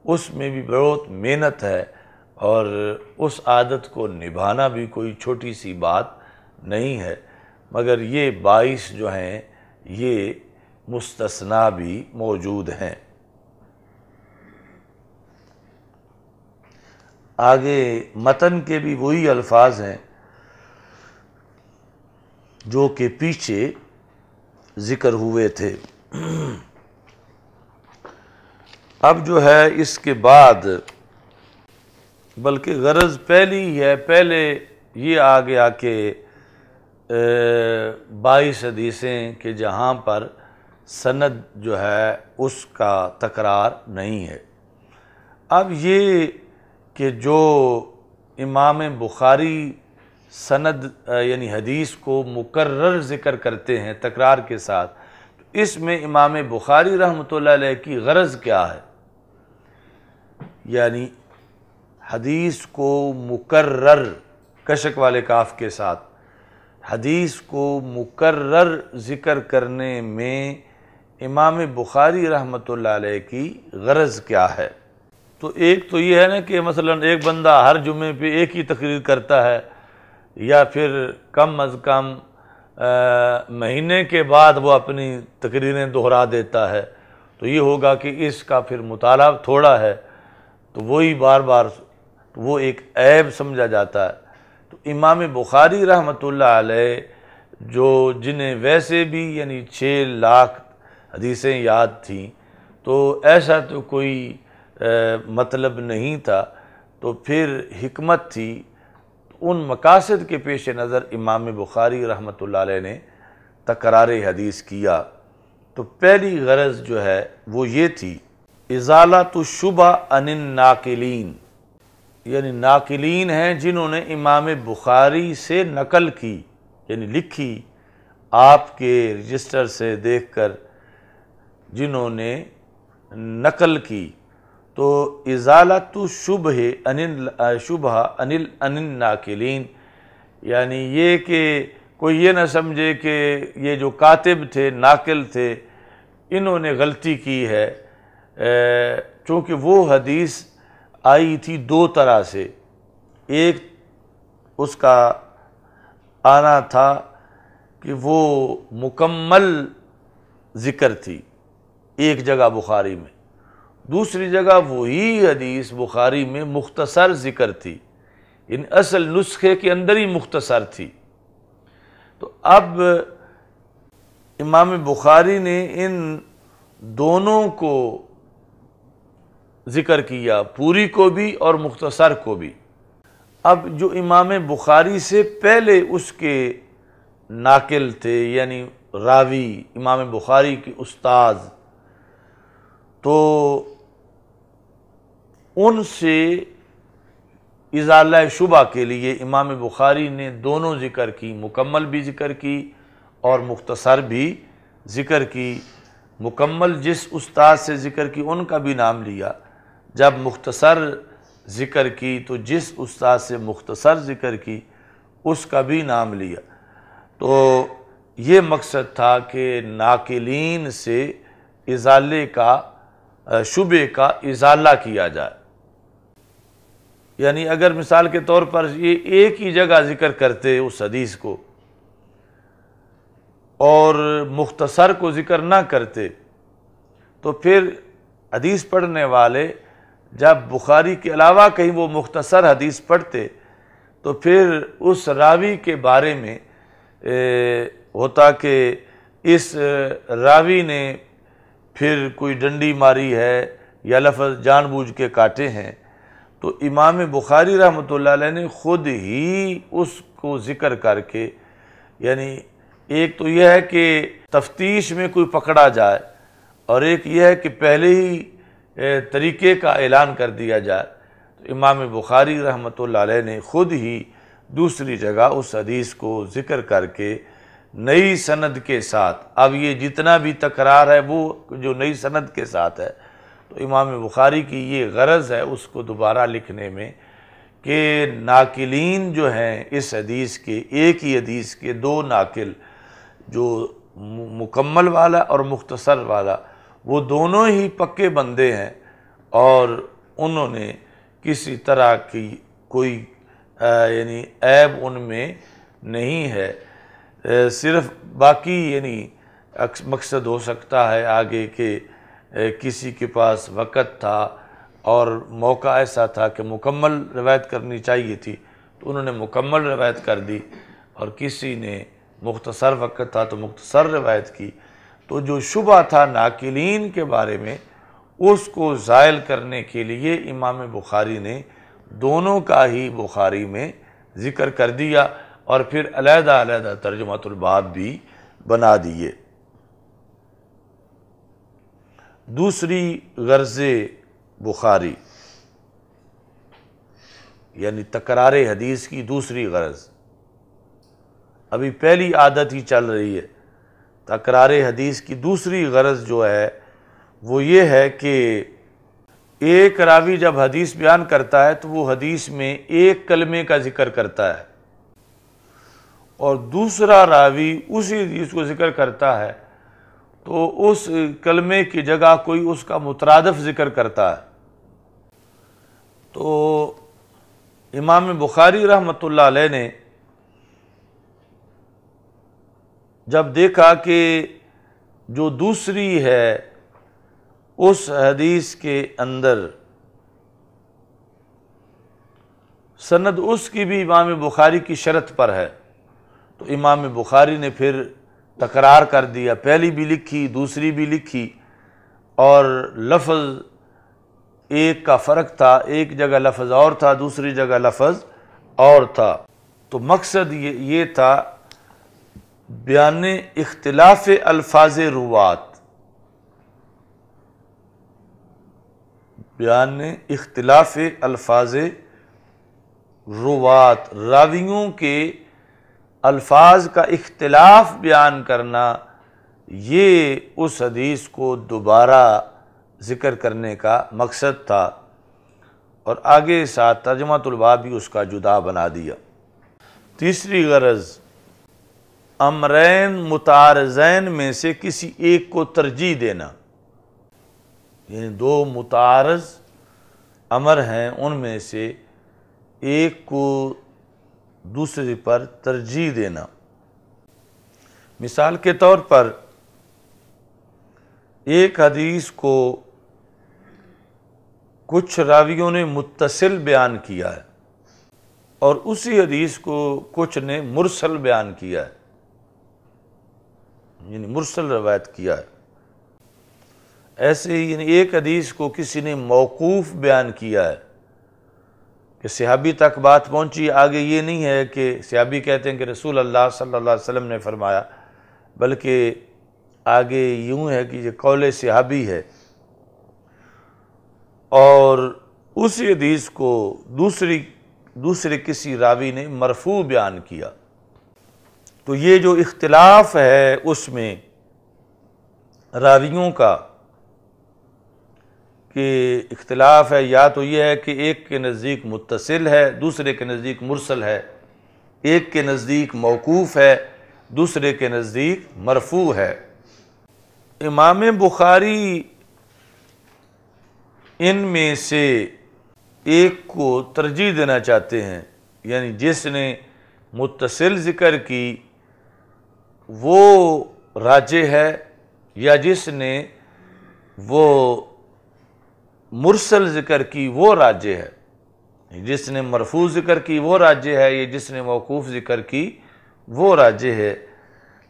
اس میں بھی بہت محنت ہے، اور اس عادت کو نبھانا بھی کوئی چھوٹی سی بات نہیں ہے، مگر یہ 22 جو ہیں یہ مستثنیٰ بھی موجود ہیں۔ آگے متن کے بھی وہی الفاظ ہیں جو کہ پیچھے ذکر ہوئے تھے۔ اب جو ہے اس کے بعد بلکہ غرض پہلی ہی ہے، پہلے یہ آ گیا کہ 22 حدیثیں کہ جہاں پر سند جو ہے اس کا تکرار نہیں ہے۔ اب یہ کہ جو امام بخاری سند یعنی حدیث کو مکرر ذکر کرتے ہیں تکرار کے ساتھ، تو اس میں امام بخاری رحمۃ اللہ علیہ کی غرض کیا ہے؟ یعنی حدیث کو مکرر کشک والے کاف کے ساتھ حدیث کو مکرر ذکر کرنے میں امام بخاری رحمۃ اللہ علیہ کی غرض کیا ہے؟ تو ایک تو یہ ہے نا کہ مثلا ایک بندہ ہر جمعے پہ ایک ہی تقریر کرتا ہے، یا پھر کم از کم مہینے کے بعد وہ اپنی تقریریں دہرا دیتا ہے، تو یہ ہوگا کہ اس کا پھر مطالعہ تھوڑا ہے، تو وہی بار بار وہ ایک عیب سمجھا جاتا ہے۔ تو امام بخاری رحمۃ اللہ علیہ جنہیں ویسے بھی یعنی 6 لاکھ حدیثیں یاد تھیں، تو ایسا تو کوئی مطلب نہیں تھا، تو پھر حکمت تھی، ان مقاصد کے پیش نظر امام بخاری رحمۃ اللہ علیہ نے تکرار حدیث کیا۔ تو پہلی غرض جو ہے وہ یہ تھی ازالۃ الشبہ عن الناقلین، یعنی ناقلین ہیں جنہوں نے امام بخاری سے نقل کی، یعنی لکھی آپ کے رجسٹر سے دیکھ کر جنہوں نے نقل کی، تو ازالۃ الشبہ عن الناقلین، یعنی یہ کہ کوئی یہ نہ سمجھے کہ یہ جو کاتب تھے ناقل تھے انہوں نے غلطی کی ہے، چونکہ وہ حدیث آئی تھی 2 طرح سے، ایک اس کا آنا تھا کہ وہ مکمل ذکر تھی ایک جگہ بخاری میں، دوسری جگہ وہی حدیث بخاری میں مختصر ذکر تھی، ان اصل نسخے کے اندر ہی مختصر تھی۔ تو اب امام بخاری نے ان دونوں کو ذکر کیا، پوری کو بھی اور مختصر کو بھی۔ اب جو امام بخاری سے پہلے اس کے ناقل تھے، یعنی راوی امام بخاری کے استاذ، تو ان سے ازالہ شبہ کے لیے امام بخاری نے دونوں ذکر کی، مکمل بھی ذکر کی اور مختصر بھی ذکر کی۔ مکمل جس استاد سے ذکر کی ان کا بھی نام لیا، جب مختصر ذکر کی تو جس استاد سے مختصر ذکر کی اس کا بھی نام لیا۔ تو یہ مقصد تھا کہ ناقلین سے ازالے کا شبہ کا ازالہ کیا جائے۔ یعنی اگر مثال کے طور پر یہ ایک ہی جگہ ذکر کرتے اس حدیث کو اور مختصر کو ذکر نہ کرتے، تو پھر حدیث پڑھنے والے جب بخاری کے علاوہ کہیں وہ مختصر حدیث پڑھتے تو پھر اس راوی کے بارے میں ہوتا کہ اس راوی نے پھر کوئی ڈنڈی ماری ہے یا لفظ جان بوجھ کے کاٹے ہیں، تو امام بخاری رحمۃ اللہ علیہ نے خود ہی اس کو ذکر کر کے، یعنی ایک تو یہ ہے کہ تفتیش میں کوئی پکڑا جائے اور ایک یہ ہے کہ پہلے ہی طریقے کا اعلان کر دیا جائے، تو امام بخاری رحمۃ اللہ علیہ نے خود ہی دوسری جگہ اس حدیث کو ذکر کر کے نئی سند کے ساتھ، اب یہ جتنا بھی تکرار ہے وہ جو نئی سند کے ساتھ ہے، تو امام بخاری کی یہ غرض ہے اس کو دوبارہ لکھنے میں کہ ناقلین جو ہیں اس حدیث کے، ایک ہی حدیث کے دو ناقل، جو مکمل والا اور مختصر والا، وہ دونوں ہی پکے بندے ہیں اور انہوں نے کسی طرح کی کوئی یعنی عیب ان میں نہیں ہے۔ صرف باقی یعنی مقصد ہو سکتا ہے آگے کہ کسی کے پاس وقت تھا اور موقع ایسا تھا کہ مکمل روایت کرنی چاہیے تھی تو انہوں نے مکمل روایت کر دی، اور کسی نے مختصر وقت تھا تو مختصر روایت کی۔ تو جو شبہ تھا ناقلین کے بارے میں اس کو زائل کرنے کے لیے امام بخاری نے دونوں کا ہی بخاری میں ذکر کر دیا اور پھر علیحدہ علیحدہ ترجمۃ الباب بھی بنا دیے۔ دوسری غرض بخاری، یعنی تکرار حدیث کی دوسری غرض، ابھی پہلی عادت ہی چل رہی ہے۔ تکرار حدیث کی دوسری غرض جو ہے وہ یہ ہے کہ ایک راوی جب حدیث بیان کرتا ہے تو وہ حدیث میں ایک کلمے کا ذکر کرتا ہے اور دوسرا راوی اسی حدیث کو ذکر کرتا ہے تو اس کلمے کی جگہ کوئی اس کا مترادف ذکر کرتا ہے۔ تو امام بخاری رحمۃ اللہ علیہ نے جب دیکھا کہ جو دوسری ہے اس حدیث کے اندر سند اس کی بھی امام بخاری کی شرط پر ہے، تو امام بخاری نے پھر تکرار کر دیا، پہلی بھی لکھی دوسری بھی لکھی، اور لفظ ایک کا فرق تھا، ایک جگہ لفظ اور تھا دوسری جگہ لفظ اور تھا۔ تو مقصد یہ تھا بیان اختلاف الفاظ روات، بیان اختلاف الفاظ روات، راویوں کے الفاظ کا اختلاف بیان کرنا، یہ اس حدیث کو دوبارہ ذکر کرنے کا مقصد تھا، اور آگے ساتھ ترجمۃ الباب بھی اس کا جدا بنا دیا۔ تیسری غرض امرین متعارضین میں سے کسی ایک کو ترجیح دینا، یعنی دو متعارض امر ہیں ان میں سے ایک کو دوسرے پر ترجیح دینا۔ مثال کے طور پر ایک حدیث کو کچھ راویوں نے متصل بیان کیا ہے اور اسی حدیث کو کچھ نے مرسل بیان کیا ہے، یعنی مرسل روایت کیا ہے۔ ایسے ہی یعنی ایک حدیث کو کسی نے موقوف بیان کیا ہے کہ صحابی تک بات پہنچی، آگے یہ نہیں ہے کہ صحابی کہتے ہیں کہ رسول اللہ صلی اللہ علیہ وسلم نے فرمایا، بلکہ آگے یوں ہے کہ یہ قول صحابی ہے، اور اسی حدیث کو دوسرے کسی راوی نے مرفوع بیان کیا۔ تو یہ جو اختلاف ہے اس میں راویوں کا، کہ اختلاف ہے یا تو یہ ہے کہ ایک کے نزدیک متصل ہے، دوسرے کے نزدیک مرسل ہے، ایک کے نزدیک موقوف ہے، دوسرے کے نزدیک مرفوع ہے۔ امام بخاری ان میں سے ایک کو ترجیح دینا چاہتے ہیں، یعنی جس نے متصل ذکر کی وہ راجح ہے، یا جس نے وہ مرسل ذکر کی وہ راجح ہے، جس نے مرفوع ذکر کی وہ راجح ہے، یا جس نے موقوف ذکر کی وہ راجح ہے۔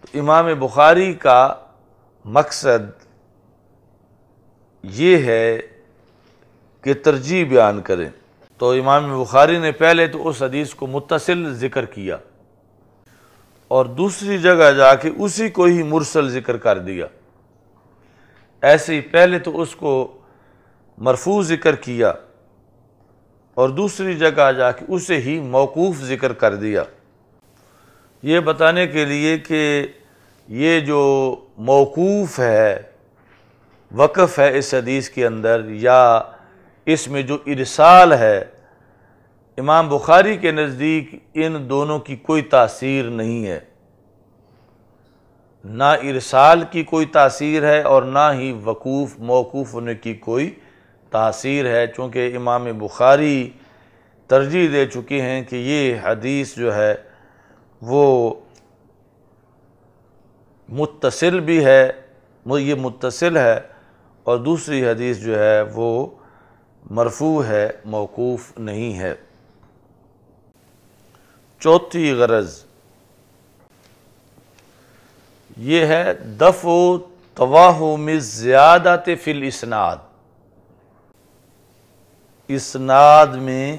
تو امام بخاری کا مقصد یہ ہے کہ ترجیح بیان کریں، تو امام بخاری نے پہلے تو اس حدیث کو متصل ذکر کیا اور دوسری جگہ جا کے اسی کو ہی مرسل ذکر کر دیا۔ ایسے ہی پہلے تو اس کو مرفوع ذکر کیا اور دوسری جگہ جا کے اسے ہی موقوف ذکر کر دیا، یہ بتانے کے لیے کہ یہ جو موقوف ہے، وقف ہے اس حدیث کے اندر، یا اس میں جو ارسال ہے، امام بخاری کے نزدیک ان دونوں کی کوئی تاثیر نہیں ہے، نہ ارسال کی کوئی تاثیر ہے اور نہ ہی موقوف ہونے کی کوئی تاثیر ہے، چونکہ امام بخاری ترجیح دے چکے ہیں کہ یہ حدیث جو ہے وہ متصل بھی ہے، یہ متصل ہے، اور دوسری حدیث جو ہے وہ مرفوع ہے، موقوف نہیں ہے۔ چوتھی غرض یہ ہے دفع توہم الزیادۃ فی الاسناد، اسناد میں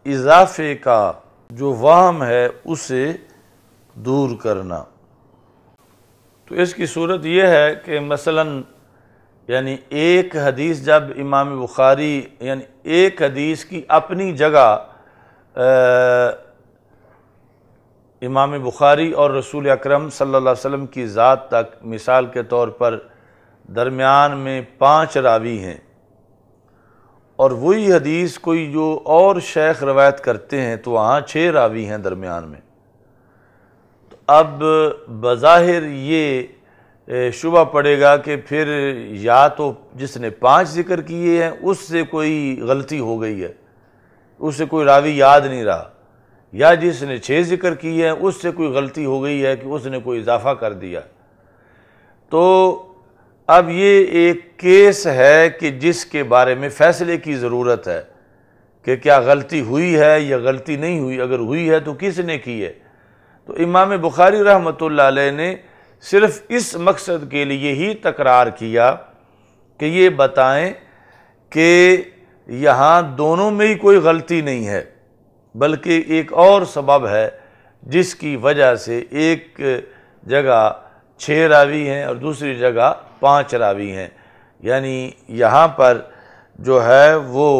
اضافے کا جو وہم ہے اسے دور کرنا۔ تو اس کی صورت یہ ہے کہ مثلاً یعنی ایک حدیث جب امام بخاری، یعنی ایک حدیث کی اپنی جگہ امام بخاری اور رسول اکرم صلی اللہ علیہ وسلم کی ذات تک مثال کے طور پر درمیان میں 5 راوی ہیں، اور وہی حدیث کوئی جو اور شیخ روایت کرتے ہیں تو وہاں 6 راوی ہیں درمیان میں، تو اب بظاہر یہ شبہ پڑے گا کہ پھر یا تو جس نے 5 ذکر کیے ہیں اس سے کوئی غلطی ہو گئی ہے، اس سے کوئی راوی یاد نہیں رہا، یا جس نے 6 ذکر کیے ہیں اس سے کوئی غلطی ہو گئی ہے کہ اس نے کوئی اضافہ کر دیا۔ تو اب یہ ایک کیس ہے کہ جس کے بارے میں فیصلے کی ضرورت ہے کہ کیا غلطی ہوئی ہے یا غلطی نہیں ہوئی، اگر ہوئی ہے تو کس نے کی ہے۔ تو امام بخاری رحمۃ اللہ علیہ نے صرف اس مقصد کے لیے ہی تکرار کیا کہ یہ بتائیں کہ یہاں دونوں میں ہی کوئی غلطی نہیں ہے، بلکہ ایک اور سبب ہے جس کی وجہ سے ایک جگہ 6 راوی ہیں اور دوسری جگہ 5 راوی ہیں، یعنی یہاں پر جو ہے وہ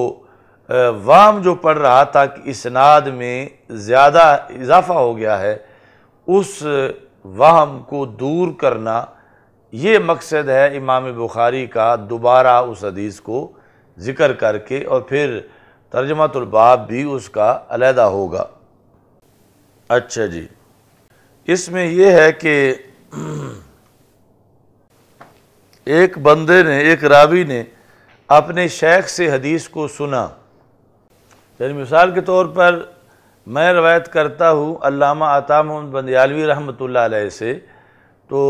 وہم جو پڑ رہا تھا کہ اسناد میں زیادہ اضافہ ہو گیا ہے، اس وہم کو دور کرنا، یہ مقصد ہے امام بخاری کا دوبارہ اس حدیث کو ذکر کر کے، اور پھر ترجمۃ الباب بھی اس کا علیحدہ ہوگا۔ اچھا جی، اس میں یہ ہے کہ ایک بندے نے، ایک راوی نے اپنے شیخ سے حدیث کو سنا، یعنی مثال کے طور پر میں روایت کرتا ہوں علامہ عطا محمد بندیالوی رحمۃ اللہ علیہ سے، تو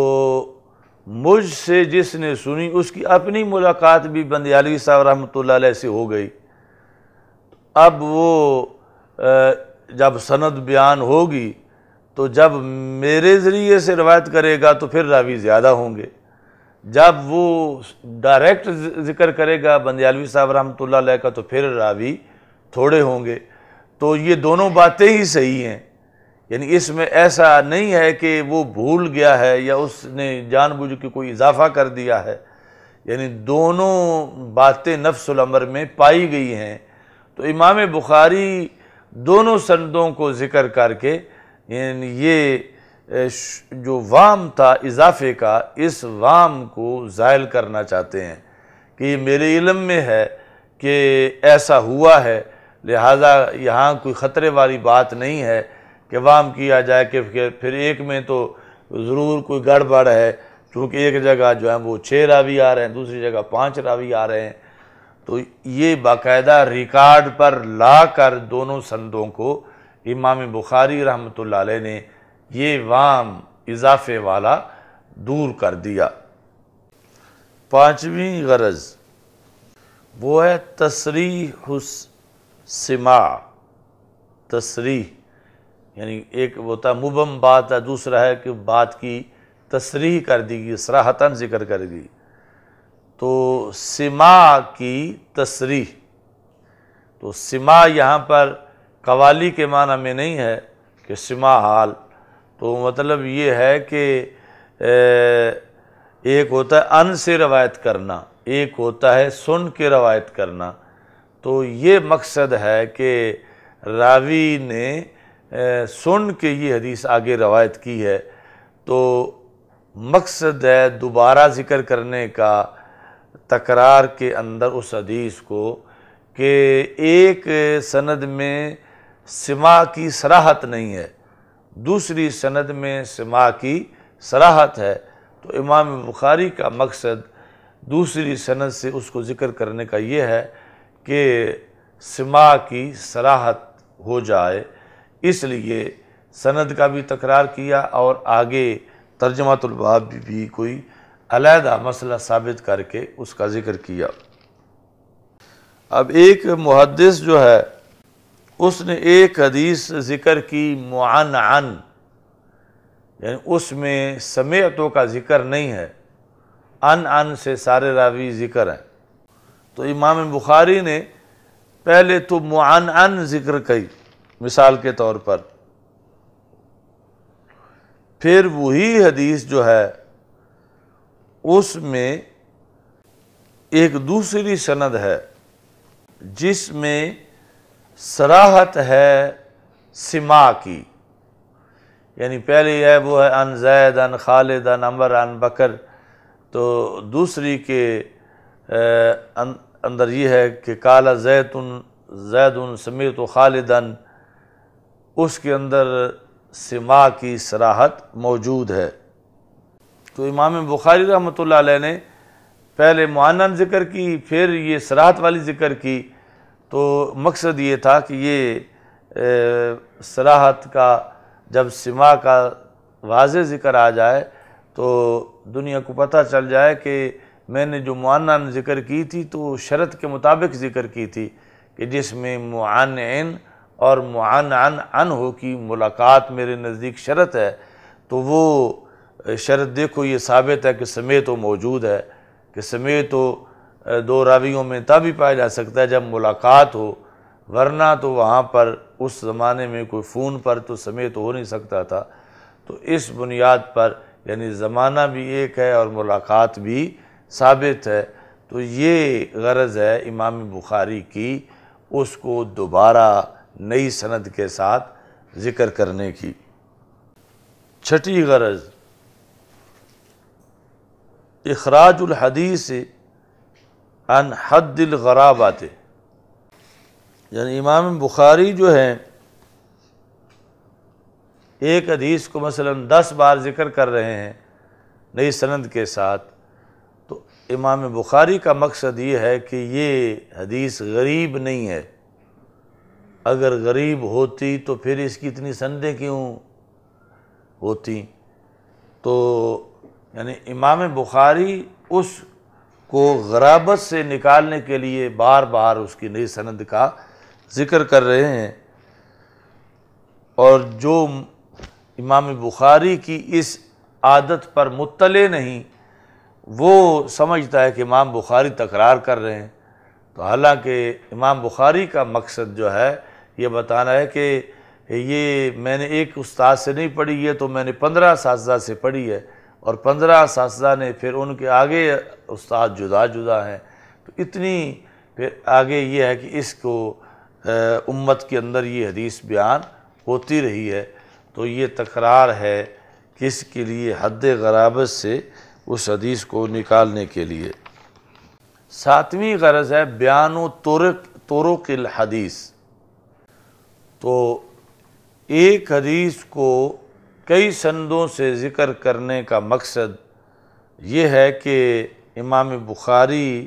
مجھ سے جس نے سنی اس کی اپنی ملاقات بھی بندیالوی صاحب رحمۃ اللہ علیہ سے ہو گئی۔ اب وہ جب سند بیان ہوگی تو جب میرے ذریعے سے روایت کرے گا تو پھر راوی زیادہ ہوں گے، جب وہ ڈائریکٹ ذکر کرے گا بندیالوی صاحب رحمۃ اللہ علیہ کا تو پھر راوی تھوڑے ہوں گے۔ تو یہ دونوں باتیں ہی صحیح ہیں، یعنی اس میں ایسا نہیں ہے کہ وہ بھول گیا ہے یا اس نے جان بوجھ کے کوئی اضافہ کر دیا ہے، یعنی دونوں باتیں نفس الامر میں پائی گئی ہیں۔ تو امام بخاری دونوں سندوں کو ذکر کر کے یعنی یہ جو وام تھا اضافے کا، اس وام کو زائل کرنا چاہتے ہیں کہ یہ میرے علم میں ہے کہ ایسا ہوا ہے، لہٰذا یہاں کوئی خطرے والی بات نہیں ہے کہ وام کیا جائے کہ پھر ایک میں تو ضرور کوئی گڑبڑ ہے، چونکہ ایک جگہ جو ہے وہ 6 راوی آ رہے ہیں، دوسری جگہ 5 راوی آ رہے ہیں۔ تو یہ باقاعدہ ریکارڈ پر لا کر دونوں سندوں کو امام بخاری رحمۃ اللہ علیہ نے یہ وام اضافے والا دور کر دیا۔ 5ویں غرض وہ ہے تصریح السماع۔ تصریح یعنی ایک ہوتا ہے مبہم بات ہے، دوسرا ہے کہ بات کی تصریح کر دی گئی، صراحتاً ذکر کر دی۔ تو سماع کی تصریح، تو سماع یہاں پر قوالی کے معنی میں نہیں ہے کہ سماع حال، تو مطلب یہ ہے کہ ایک ہوتا ہے ان سے روایت کرنا، ایک ہوتا ہے سن کے روایت کرنا۔ تو یہ مقصد ہے کہ راوی نے سن کے یہ حدیث آگے روایت کی ہے، تو مقصد ہے دوبارہ ذکر کرنے کا تکرار کے اندر اس حدیث کو کہ ایک سند میں سماع کی صراحت نہیں ہے، دوسری سند میں سماع کی صراحت ہے۔ تو امام بخاری کا مقصد دوسری سند سے اس کو ذکر کرنے کا یہ ہے کہ سماع کی صراحت ہو جائے، اس لیے سند کا بھی تکرار کیا اور آگے ترجمۃ الباب بھی کوئی علیحدہ مسئلہ ثابت کر کے اس کا ذکر کیا۔ اب ایک محدث جو ہے اس نے ایک حدیث ذکر کی معنعن، یعنی اس میں سمعتوں کا ذکر نہیں ہے، ان سے سارے راوی ذکر ہیں۔ تو امام بخاری نے پہلے تو معنعن ذکر کی مثال کے طور پر، پھر وہی حدیث جو ہے اس میں ایک دوسری سند ہے جس میں صراحت ہے سماع کی، یعنی پہلی ہے وہ ہے ان زید ان خالد ان عمر ان بکر، تو دوسری کے اندر یہ ہے کہ قال زید سمعت خالدا، اس کے اندر سماع کی صراحت موجود ہے۔ تو امام بخاری رحمۃ اللہ علیہ نے پہلے معنن ذکر کی، پھر یہ صراحت والی ذکر کی۔ تو مقصد یہ تھا کہ یہ صراحت کا جب سماع کا واضح ذکر آ جائے تو دنیا کو پتہ چل جائے کہ میں نے جو معنن ذکر کی تھی تو شرط کے مطابق ذکر کی تھی کہ جس میں معنعن اور معنعن عنہ کی ملاقات میرے نزدیک شرط ہے، تو وہ شرط دیکھو یہ ثابت ہے کہ سمیت و موجود ہے، کہ سمیت و دو راویوں میں تب ہی پایا جا سکتا ہے جب ملاقات ہو، ورنہ تو وہاں پر اس زمانے میں کوئی فون پر تو سمیت ہو نہیں سکتا تھا۔ تو اس بنیاد پر یعنی زمانہ بھی ایک ہے اور ملاقات بھی ثابت ہے، تو یہ غرض ہے امام بخاری کی اس کو دوبارہ نئی سند کے ساتھ ذکر کرنے کی۔ چھٹی غرض اخراج الحدیث عن حد الغرابات، یعنی امام بخاری جو ہیں ایک حدیث کو مثلا 10 بار ذکر کر رہے ہیں نئی سند کے ساتھ، تو امام بخاری کا مقصد یہ ہے کہ یہ حدیث غریب نہیں ہے۔ اگر غریب ہوتی تو پھر اس کی اتنی سندیں کیوں ہوتی؟ تو یعنی امام بخاری اس کو غرابت سے نکالنے کے لیے بار بار اس کی نئی سند کا ذکر کر رہے ہیں، اور جو امام بخاری کی اس عادت پر مطلع نہیں وہ سمجھتا ہے کہ امام بخاری تکرار کر رہے ہیں۔ تو حالانکہ امام بخاری کا مقصد جو ہے یہ بتانا ہے کہ یہ میں نے ایک استاد سے نہیں پڑھی، یہ تو میں نے 15 اساتذہ سے پڑھی ہے، اور 15 اساتذہ نے پھر ان کے آگے استاد جدا جدا ہیں، تو اتنی پھر آگے یہ ہے کہ اس کو امت کے اندر یہ حدیث بیان ہوتی رہی ہے، تو یہ تکرار ہے کس کے لیے؟ حد غرابت سے اس حدیث کو نکالنے کے لیے۔ ساتویں غرض ہے بیان و طرق الحدیث۔ تو ایک حدیث کو کئی سندوں سے ذکر کرنے کا مقصد یہ ہے کہ امام بخاری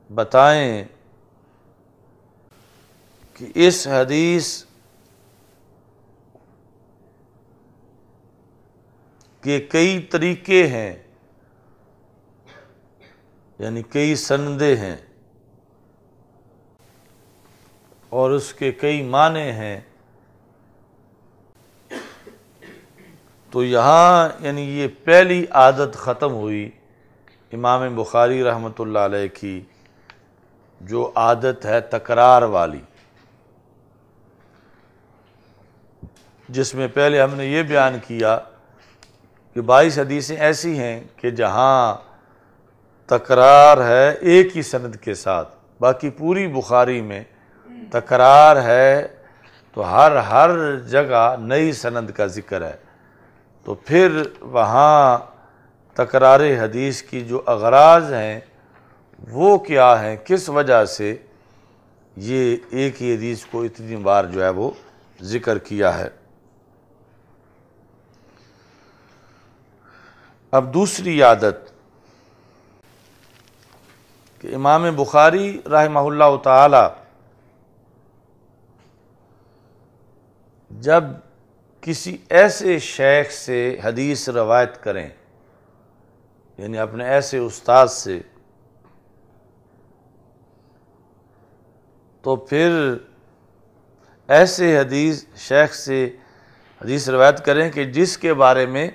بتائیں کہ اس حدیث کے کئی طریقے ہیں، یعنی کئی سندیں ہیں، اور اس کے کئی معنی ہیں۔ تو یہاں یعنی یہ پہلی عادت ختم ہوئی امام بخاری رحمۃ اللہ علیہ کی، جو عادت ہے تکرار والی، جس میں پہلے ہم نے یہ بیان کیا کہ 22 حدیثیں ایسی ہیں کہ جہاں تکرار ہے ایک ہی سند کے ساتھ، باقی پوری بخاری میں تکرار ہے، تو ہر جگہ نئی سند کا ذکر ہے۔ تو پھر وہاں تکرار حدیث کی جو اغراض ہیں وہ کیا ہیں، کس وجہ سے یہ ایک ہی حدیث کو اتنی بار جو ہے وہ ذکر کیا ہے۔ اب دوسری عادت کہ امام بخاری رحمہ اللہ تعالی جب کسی ایسے شیخ سے حدیث روایت کریں، یعنی اپنے ایسے استاد سے، تو پھر ایسے شیخ سے حدیث روایت کریں کہ جس کے بارے میں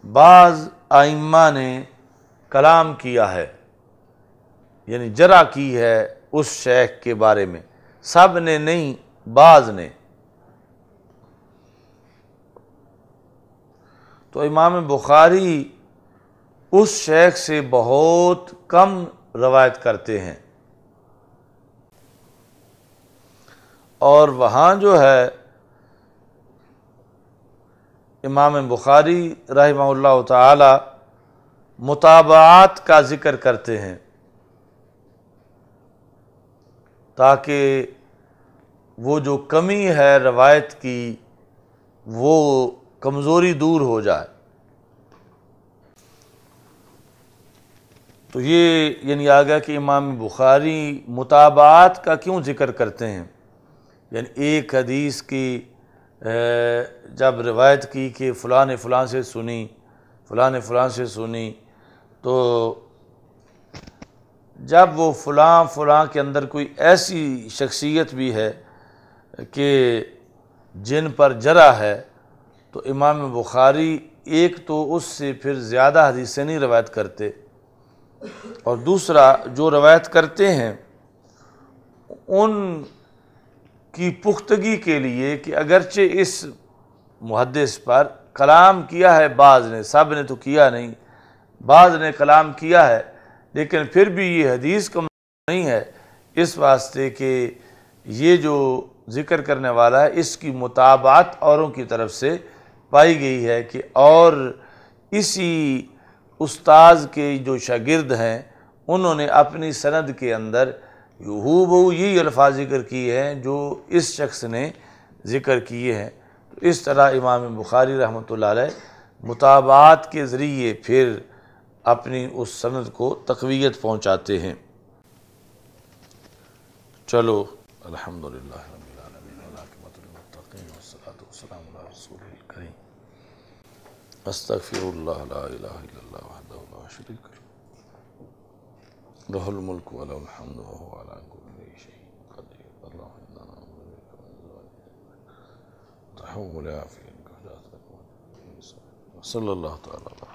بعض ائمہ نے کلام کیا ہے، یعنی جرح کی ہے اس شیخ کے بارے میں، سب نے نہیں، بعض نے۔ تو امام بخاری اس شیخ سے بہت کم روایت کرتے ہیں، اور وہاں جو ہے امام بخاری رحمہ اللہ تعالی متابعات کا ذکر کرتے ہیں تاکہ وہ جو کمی ہے روایت کی وہ کمزوری دور ہو جائے۔ تو یہ یعنی آ گیا کہ امام بخاری متابعات کا کیوں ذکر کرتے ہیں، یعنی ایک حدیث کی جب روایت کی کہ فلاں نے فلاں سے سنی، فلاں نے فلاں سے سنی، تو جب وہ فلاں کے اندر کوئی ایسی شخصیت بھی ہے کہ جن پر جرح ہے، تو امام بخاری ایک تو اس سے پھر زیادہ حدیثیں نہیں روایت کرتے، اور دوسرا جو روایت کرتے ہیں ان کی پختگی کے لیے کہ اگرچہ اس محدث پر کلام کیا ہے بعض نے، سب نے تو کیا نہیں، بعض نے کلام کیا ہے، لیکن پھر بھی یہ حدیث کم نہیں ہے، اس واسطے کہ یہ جو ذکر کرنے والا ہے اس کی متابعت اوروں کی طرف سے پائی گئی ہے کہ اور اسی استاذ کے جو شاگرد ہیں انہوں نے اپنی سند کے اندر ہو یہی الفاظ ذکر کیے ہیں جو اس شخص نے ذکر کیے ہیں۔ تو اس طرح امام بخاری رحمۃ اللہ علیہ متابعات کے ذریعے پھر اپنی اس سند کو تقویت پہنچاتے ہیں۔ چلو الحمدللہ رب العالمین والعاقبۃ للمتقین والصلاۃ والسلام علی رسول الکریم۔ استغفر اللہ لا الہ الا اللہ وحدہ لا شریک لہ الملک وله الحمد وهو على كل شيء قدیر اللهم انا نعوذ بك من تحول عافیت صلی اللہ تعالی